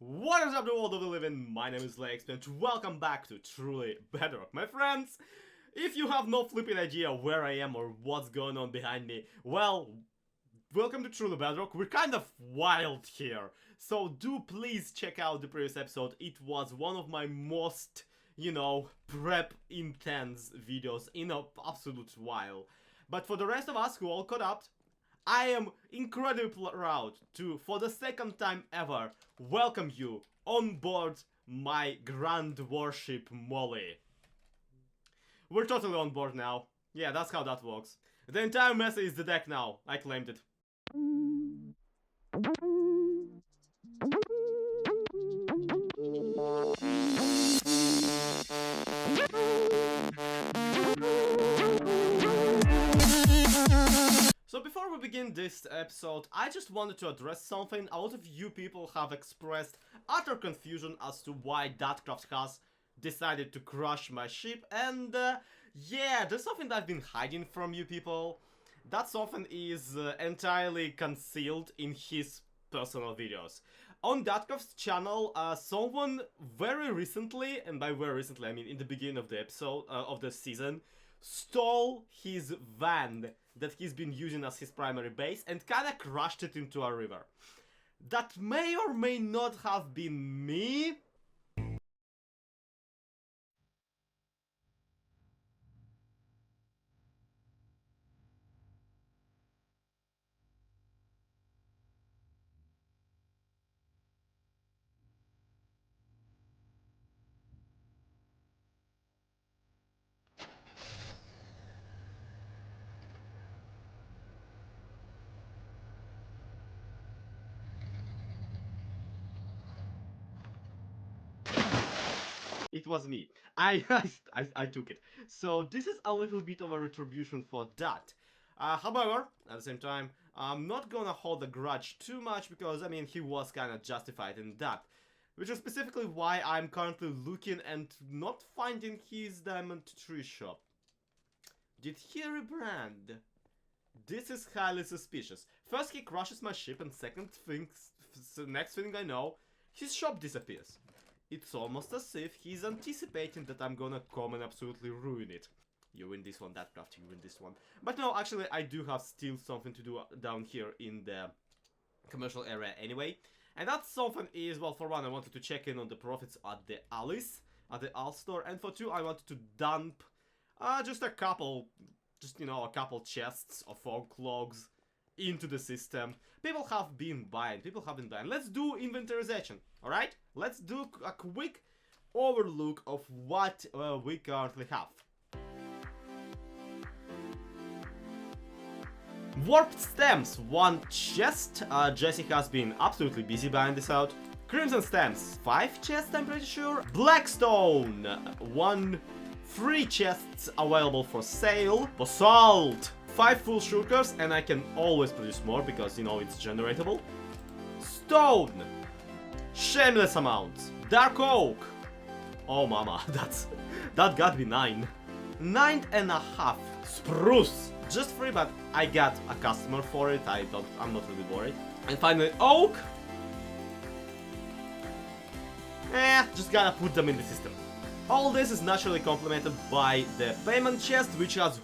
What is up, the world of the living? My name is Lex, and welcome back to Truly Bedrock, my friends. If you have no flipping idea where I am or what's going on behind me, well, welcome to Truly Bedrock. We're kind of wild here, so do please check out the previous episode. It was one of my most, prep intense videos in an absolute while. But for the rest of us who all caught up, I am incredibly proud to, for the second time ever, welcome you on board my grand warship Molly. We're totally on board now. Yeah, that's how that works. The entire mess is the deck now. I claimed it. So before we begin this episode, I just wanted to address something. A lot of you people have expressed utter confusion as to why Deadcraft has decided to crush my ship, and yeah, there's something that I've been hiding from you people. That something is entirely concealed in his personal videos. On Deadcraft's channel, someone very recently, and by very recently I mean in the beginning of the episode, of the season, stole his van that he's been using as his primary base and kinda crashed it into a river. That may or may not have been me. It was me. I took it. So this is a little bit of a retribution for that. However, at the same time, I'm not gonna hold a grudge too much because, I mean, he was kinda justified in that. Which is specifically why I'm currently looking and not finding his diamond tree shop. Did he rebrand? This is highly suspicious. First he crushes my ship, and next thing I know, his shop disappears. It's almost as if he's anticipating that I'm gonna come and absolutely ruin it. You win this one, Deadcraft, you win this one. But no, actually, I do have still something to do down here in the commercial area anyway. And that something is, well, for one, I wanted to check in on the profits at the Al store. And for two, I wanted to dump just a couple chests of oak logs into the system. People have been buying. Let's do inventorization, alright? Let's do a quick overlook of what we currently have. Warped stems, 1 chest. Jesse has been absolutely busy buying this out. Crimson stems, 5 chests, I'm pretty sure. Blackstone, 3 chests available for sale. Basalt, 5 full shulkers, and I can always produce more because, it's generatable. Stone, shameless amounts. Dark oak, oh mama, that got me 9. 9.5. Spruce, just 3, but I got a customer for it. I'm not really worried. And finally, oak. Just gotta put them in the system. All this is naturally complemented by the payment chest, which has...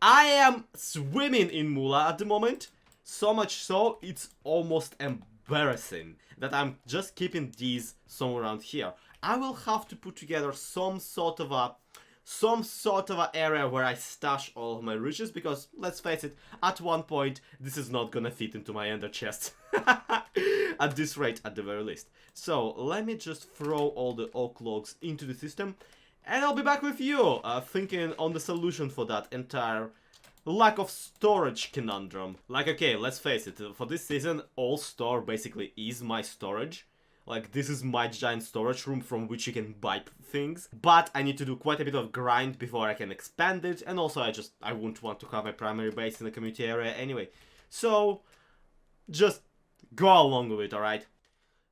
I am swimming in moolah at the moment. So much so, it's almost embarrassing that I'm just keeping these somewhere around here. I will have to put together some sort of a area where I stash all of my riches, because let's face it, at one point this is not gonna fit into my ender chest. At this rate, at the very least. So let me just throw all the oak logs into the system, and I'll be back with you, thinking on the solution for that entire lack of storage conundrum. Like, okay, let's face it, for this season, all store basically is my storage. Like, this is my giant storage room from which you can buy things. But I need to do quite a bit of grind before I can expand it. And also, I wouldn't want to have my primary base in the community area anyway. So, just go along with it, alright?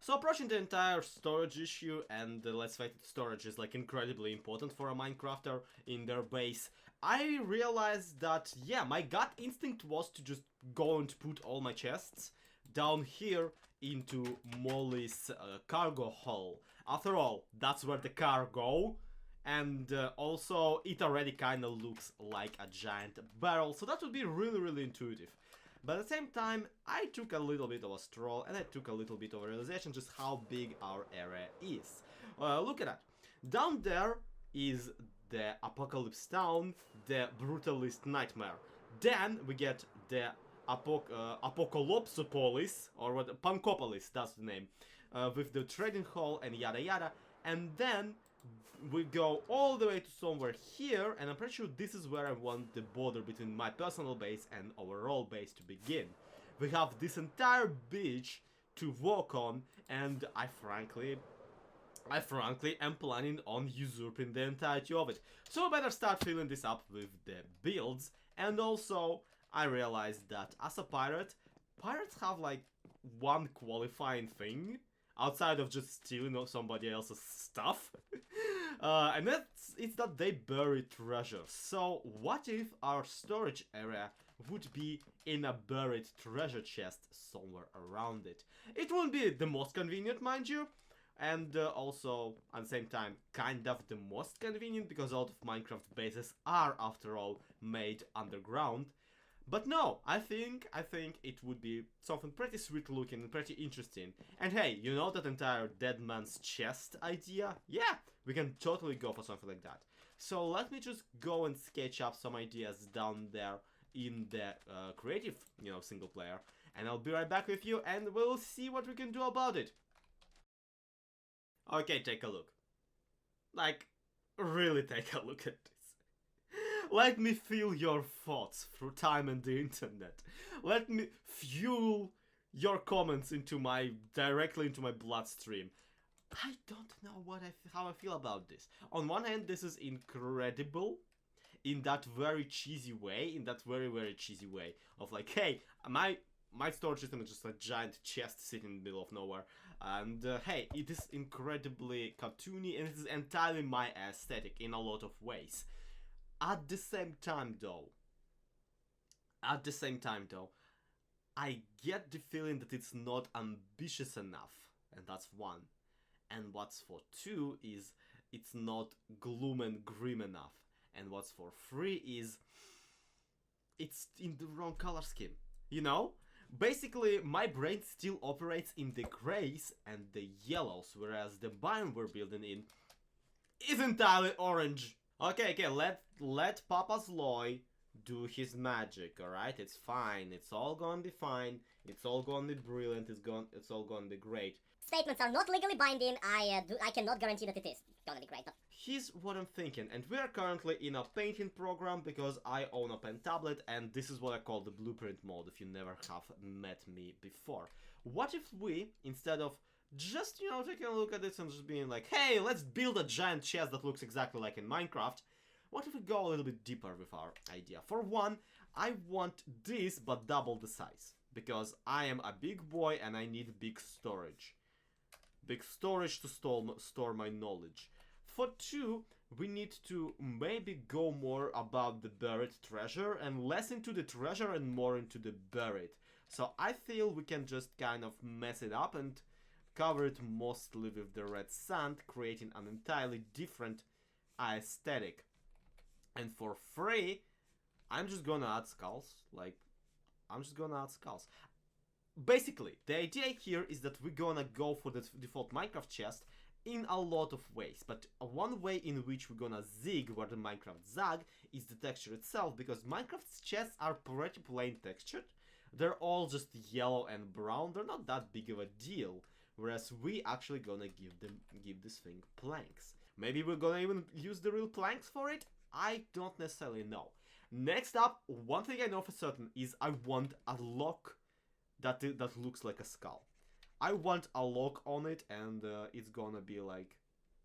So approaching the entire storage issue, and let's face it, storage is like incredibly important for a Minecrafter in their base. I realized that, yeah, my gut instinct was to just go and put all my chests down here into Molly's cargo hull. After all, that's where the car go. And also, it already kind of looks like a giant barrel, so that would be really, really intuitive. But at the same time, I took a little bit of a stroll, and I took a little bit of a realization just how big our area is. Look at that. Down there is the Apocalypse Town, the Brutalist Nightmare. Then we get the Apocalypsopolis, or what, Pankopolis, that's the name, with the trading hall and yada yada. And then we go all the way to somewhere here, and I'm pretty sure this is where I want the border between my personal base and overall base to begin. We have this entire beach to walk on, and I frankly am planning on usurping the entirety of it. So I better start filling this up with the builds. And also, I realized that as a pirate, pirates have like one qualifying thing outside of just stealing somebody else's stuff. And it's that they bury treasure. So what if our storage area would be in a buried treasure chest somewhere around it? It wouldn't be the most convenient, mind you. And also, at the same time, kind of the most convenient, because a lot of Minecraft bases are, after all, made underground. But no, I think it would be something pretty sweet looking and pretty interesting. And hey, you know that entire Deadman's chest idea? Yeah, we can totally go for something like that. So let me just go and sketch up some ideas down there in the creative, single player. And I'll be right back with you, and we'll see what we can do about it. Okay, take a look. Like, really take a look at this. Let me feel your thoughts through time and the internet. Let me fuel your comments directly into my bloodstream. I don't know how I feel about this. On one hand, this is incredible in that very cheesy way, very cheesy way of like, hey, my storage system is just a giant chest sitting in the middle of nowhere. And hey, it is incredibly cartoony, and it is entirely my aesthetic in a lot of ways. At the same time though, I get the feeling that it's not ambitious enough, and that's one. And what's for two is it's not gloom and grim enough. And what's for three is it's in the wrong color scheme, you know? Basically, my brain still operates in the grays and the yellows, whereas the biome we're building in is entirely orange. Okay, let Papa Sloy do his magic, alright? It's fine, it's all gonna be fine, it's all gonna be brilliant, it's all gonna be great. Statements are not legally binding, I cannot guarantee that it is gonna be great. But here's what I'm thinking, and we are currently in a painting program because I own a pen tablet, and this is what I call the blueprint mode if you never have met me before. What if we, instead of just, taking a look at this and just being like, hey, let's build a giant chest that looks exactly like in Minecraft, what if we go a little bit deeper with our idea? For one, I want this, but double the size, because I am a big boy and I need big storage. Big storage to store my knowledge. For two, we need to maybe go more about the buried treasure and less into the treasure and more into the buried. So I feel we can just kind of mess it up and cover it mostly with the red sand, creating an entirely different aesthetic. And for free, I'm just gonna add skulls. Basically, the idea here is that we're gonna go for the default Minecraft chest in a lot of ways, but one way in which we're gonna zig where the Minecraft zag is the texture itself, because Minecraft's chests are pretty plain textured. They're all just yellow and brown, they're not that big of a deal, whereas we actually gonna give this thing planks. Maybe we're gonna even use the real planks for it? I don't necessarily know. Next up, one thing I know for certain is I want a lock that looks like a skull. I want a lock on it, and it's gonna be like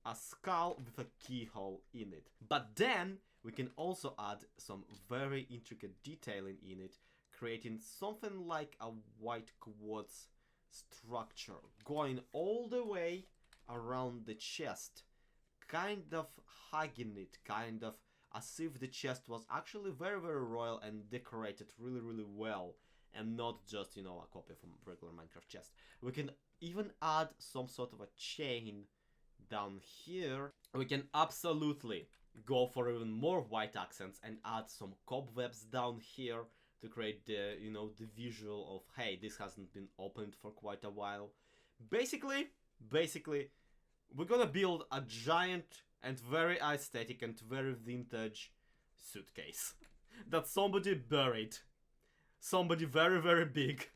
a skull with a keyhole in it. But then we can also add some very intricate detailing in it, creating something like a white quartz structure going all the way around the chest, kind of hugging it, kind of as if the chest was actually very, very royal and decorated really, really well. and not just, you know, a copy from regular Minecraft chest. We can even add some sort of a chain down here. We can absolutely go for even more white accents and add some cobwebs down here to create the, you know, the visual of, hey, this hasn't been opened for quite a while. Basically, we're gonna build a giant and very aesthetic and very vintage suitcase that somebody buried. Somebody very, very big.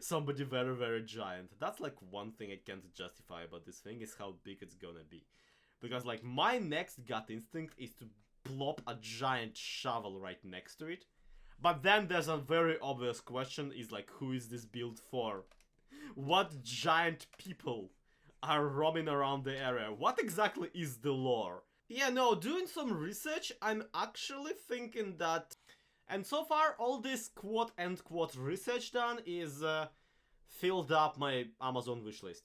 Somebody very, very giant. That's like one thing I can't justify about this thing, is how big it's gonna be. Because like my next gut instinct is to plop a giant shovel right next to it. But then there's a very obvious question, is like, who is this build for? What giant people are roaming around the area? What exactly is the lore? Yeah, no, doing some research, I'm actually thinking that... And so far, all this quote-unquote research done is filled up my Amazon wishlist.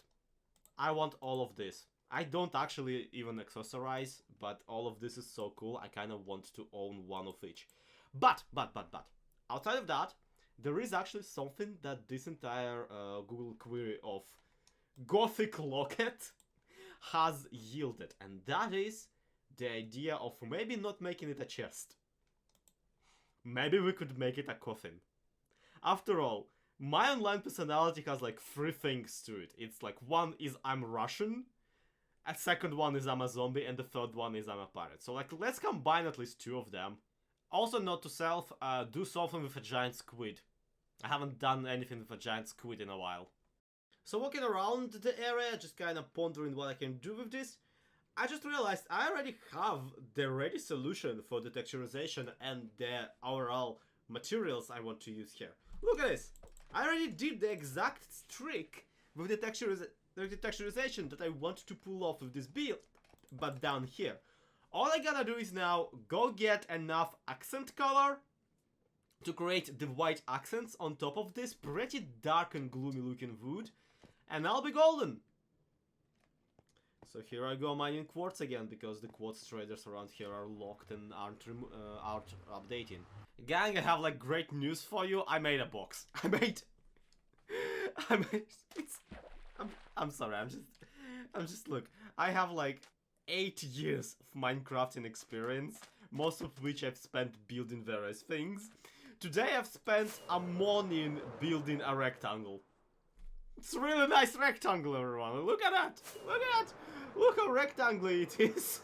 I want all of this. I don't actually even accessorize, but all of this is so cool, I kind of want to own one of each. But, outside of that, there is actually something that this entire Google query of Gothic Locket has yielded, and that is the idea of maybe not making it a chest. Maybe we could make it a coffin. After all, my online personality has like 3 things to it. It's like, one is I'm Russian, a second one is I'm a zombie, and the third one is I'm a pirate. So like, let's combine at least 2 of them. Also, note to self, do something with a giant squid. I haven't done anything with a giant squid in a while. So walking around the area, just kind of pondering what I can do with this, I just realized I already have the ready solution for the texturization and the overall materials I want to use here. Look at this! I already did the exact trick with the texturization that I want to pull off with this build, but down here. All I gotta do is now go get enough accent color to create the white accents on top of this pretty dark and gloomy looking wood, and I'll be golden! So here I go mining quartz again, because the quartz traders around here are locked and aren't updating. Gang, I have like great news for you. I made a box. I'm sorry, I'm just look, I have like 8 years of Minecrafting experience, most of which I've spent building various things. Today I've spent a morning building a rectangle. It's a really nice rectangle, everyone. Look at that! Look at that! Look how rectangular it is!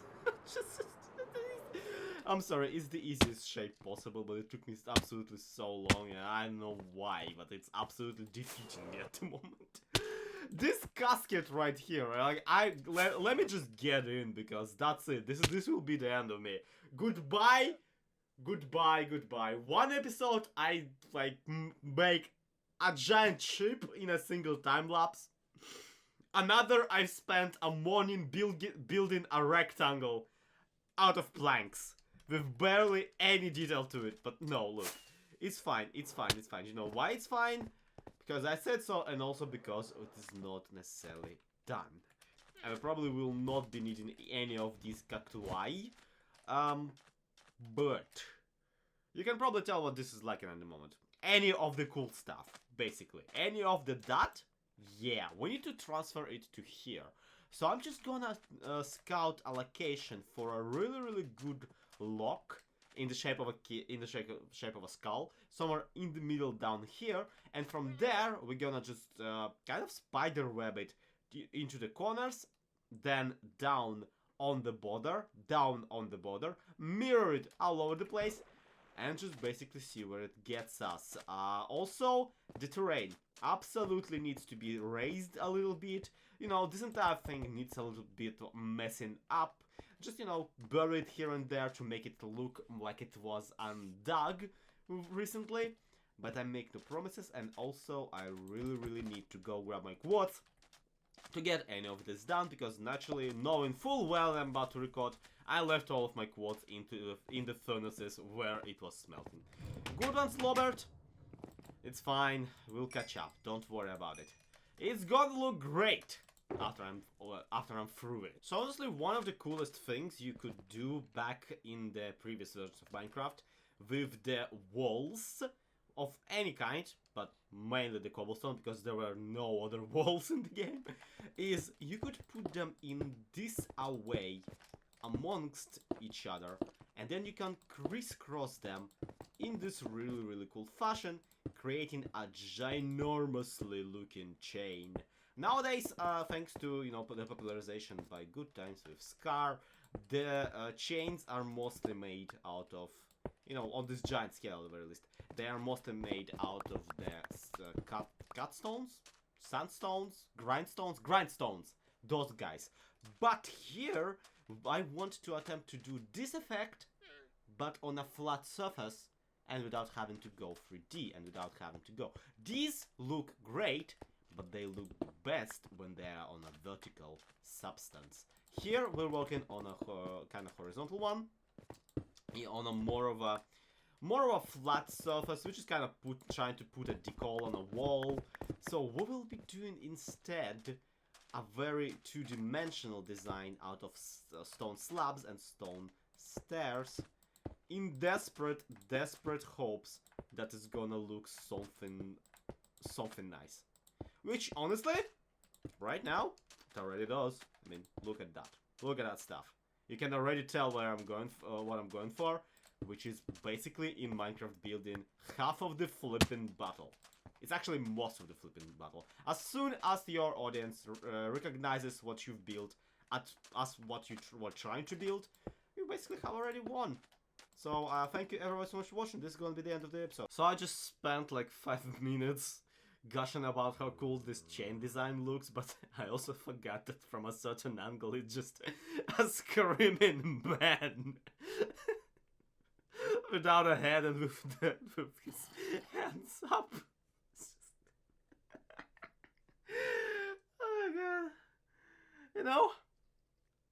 I'm sorry, it's the easiest shape possible, but it took me absolutely so long, and I don't know why, but it's absolutely defeating me at the moment. This casket right here, like, let me just get in, because that's it. This will be the end of me. Goodbye, goodbye, goodbye. One episode, I like make a giant ship in a single time lapse. Another, I spent a morning building a rectangle out of planks with barely any detail to it. But no, look, it's fine, it's fine, it's fine. You know why it's fine? Because I said so, and also because it is not necessarily done. I probably will not be needing any of these cacti. But you can probably tell what this is like in the moment. Any of the cool stuff, basically. Any of that, yeah, we need to transfer it to here. So I'm just gonna scout a location for a really good lock in the shape of a skull, somewhere in the middle down here, and from there we're gonna just kind of spider web it into the corners, then down on the border, mirror it all over the place, and just basically see where it gets us. Also, the terrain absolutely needs to be raised a little bit. You know, this entire thing needs a little bit of messing up. Just, you know, bury it here and there to make it look like it was undug recently. But I make no promises, and also I really need to go grab my quartz to get any of this done, because naturally, knowing full well I'm about to record, I left all of my quartz in the furnaces where it was smelting. Good one, Slobert! It's fine, we'll catch up, don't worry about it. It's gonna look great after I'm through it. So honestly, one of the coolest things you could do back in the previous versions of Minecraft with the walls of any kind, but mainly the cobblestone because there were no other walls in the game, is you could put them in this way amongst each other, and then you can crisscross them in this really cool fashion, creating a ginormously looking chain. Nowadays, thanks to, you know, the popularization by Good Times with Scar, the chains are mostly made out of, you know, on this giant scale at the very least, they are mostly made out of the cut stones, sandstones, grindstones, those guys. But here, I want to attempt to do this effect, but on a flat surface, and without having to go 3D, and without having to go. These look great, but they look best when they are on a vertical substance. Here we're working on a kind of horizontal one, on a more of a flat surface, which is kind of trying to put a decal on a wall. So we will be doing instead a very two-dimensional design out of stone slabs and stone stairs, in desperate hopes that it's gonna look something nice. Which, honestly, right now, it already does. I mean, look at that. Look at that stuff. You can already tell where I'm going, what I'm going for, which is basically in Minecraft building half of the flipping battle. It's actually most of the flipping battle. As soon as your audience recognizes what you've built as what you were trying to build, you basically have already won. So, thank you everyone so much for watching. This is going to be the end of the episode. So I just spent like 5 minutes gushing about how cool this chain design looks, but I also forgot that from a certain angle it's just a screaming man without a head and with his hands up. Oh my god. You know,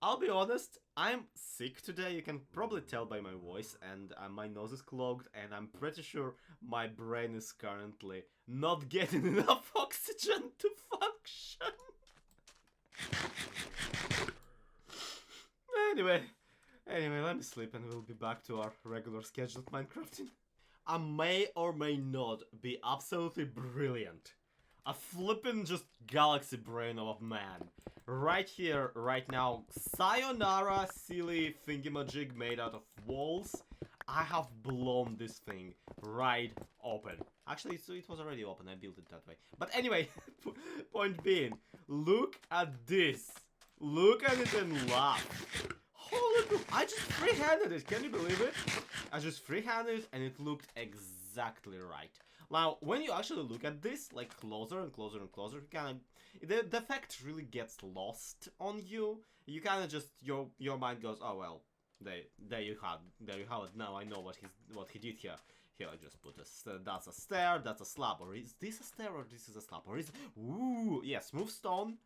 I'll be honest, I'm sick today, you can probably tell by my voice, and my nose is clogged, and I'm pretty sure my brain is currently not getting enough oxygen to function. Anyway, let me sleep and we'll be back to our regular scheduled Minecrafting. I may or may not be absolutely brilliant. A flippin' just galaxy brain of a man. Right here, right now, sayonara silly thingamajig made out of walls. I have blown this thing right open. Actually, so it was already open, I built it that way. But anyway, point being, look at this. Look at it and laugh. Holy, I just freehanded it, can you believe it? I just freehanded it and it looked exactly right. Now, when you actually look at this, like closer and closer and closer, the effect really gets lost on you. You kind of just, your mind goes, oh well, there you have it. Now I know what he did here. Here I just put that's a stair, that's a slab, or is this a stair or this is a slab, or is, ooh, yeah, smooth stone.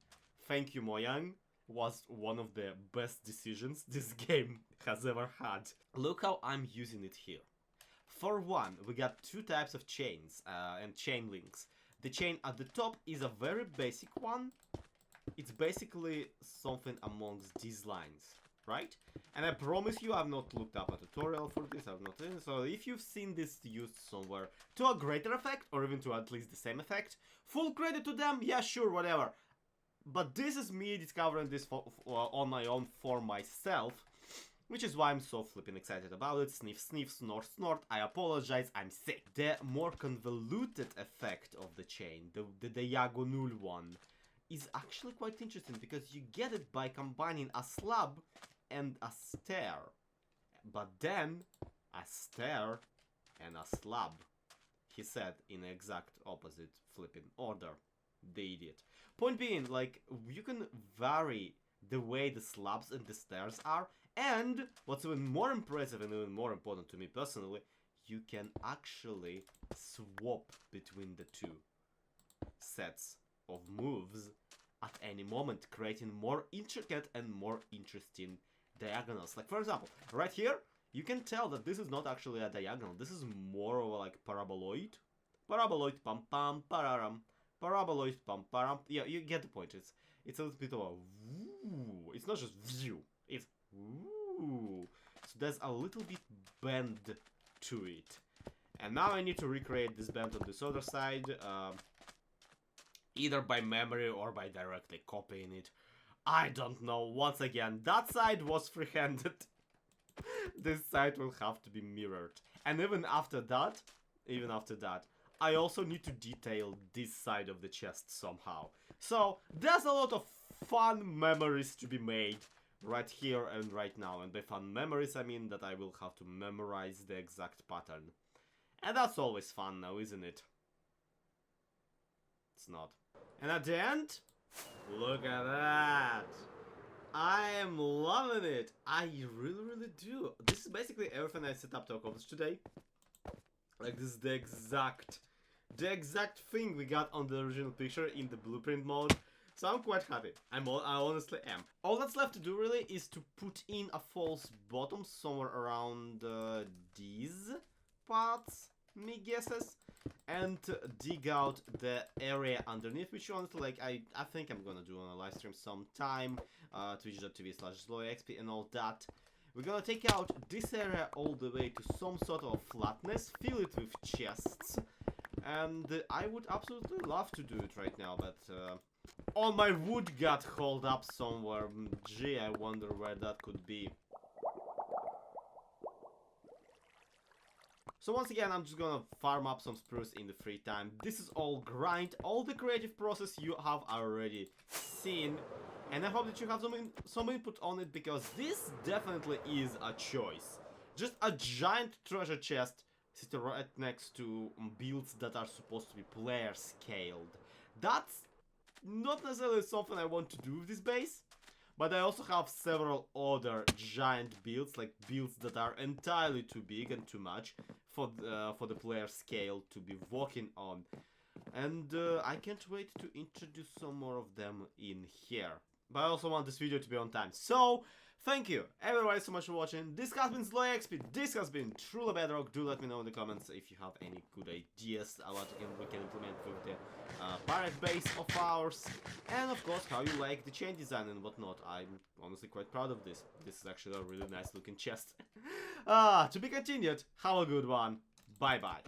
Thank you, Mojang. Was one of the best decisions this game has ever had. Look how I'm using it here. For one, we got 2 types of chains and chain links. The chain at the top is a very basic one. It's basically something amongst these lines, right? And I promise you I've not looked up a tutorial for this, so if you've seen this used somewhere to a greater effect, or even to at least the same effect, full credit to them, yeah sure, whatever. But this is me discovering this on my own for myself, which is why I'm so flipping excited about it. Sniff, sniff, snort, snort. I apologize, I'm sick. The more convoluted effect of the chain, the diagonal one, is actually quite interesting because you get it by combining a slab and a stair. But then, a stair and a slab, he said in exact opposite flipping order. The idiot. Point being, like, you can vary the way the slabs and the stairs are, and what's even more impressive and even more important to me personally, you can actually swap between the 2 sets of moves at any moment, creating more intricate and more interesting diagonals. Like, for example, right here, you can tell that this is not actually a diagonal, this is more of a, like, paraboloid. Paraboloid, pam pam, pararam. Paraboloid, pam param. Yeah, you get the point. It's a little bit of a woo. It's not just view. It's woo. So there's a little bit bend to it. And now I need to recreate this bend on this other side, either by memory or by directly copying it. I don't know. Once again, that side was freehanded. This side will have to be mirrored. And even after that, I also need to detail this side of the chest somehow. So, there's a lot of fun memories to be made right here and right now. And by fun memories, I mean that I will have to memorize the exact pattern. And that's always fun now, isn't it? It's not. And at the end, look at that! I am loving it! I really do. This is basically everything I set up to accomplish today. Like, this is the exact thing we got on the original picture in the blueprint mode. So I'm quite happy. I honestly am. All that's left to do really is to put in a false bottom somewhere around these parts, me guesses, and dig out the area underneath, which honestly, like, I think I'm gonna do on a live stream sometime, twitch.tv/sloyxp and all that. We're gonna take out this area all the way to some sort of flatness, fill it with chests, and I would absolutely love to do it right now, but all my wood got hauled up somewhere. Gee, I wonder where that could be. So once again, I'm just gonna farm up some spruce in the free time. This is all grind, all the creative process you have already seen. And I hope that you have some input on it, because this definitely is a choice. Just a giant treasure chest sitting right next to builds that are supposed to be player scaled. That's not necessarily something I want to do with this base. But I also have several other giant builds, like builds that are entirely too big and too much for the player scale to be walking on. And I can't wait to introduce some more of them in here. But I also want this video to be on time. So, thank you everybody so much for watching. This has been SloyXP. This has been Truly Bedrock. Do let me know in the comments if you have any good ideas about what we can implement with the pirate base of ours. And of course, how you like the chain design and whatnot. I'm honestly quite proud of this. This is actually a really nice looking chest. To be continued. Have a good one. Bye bye.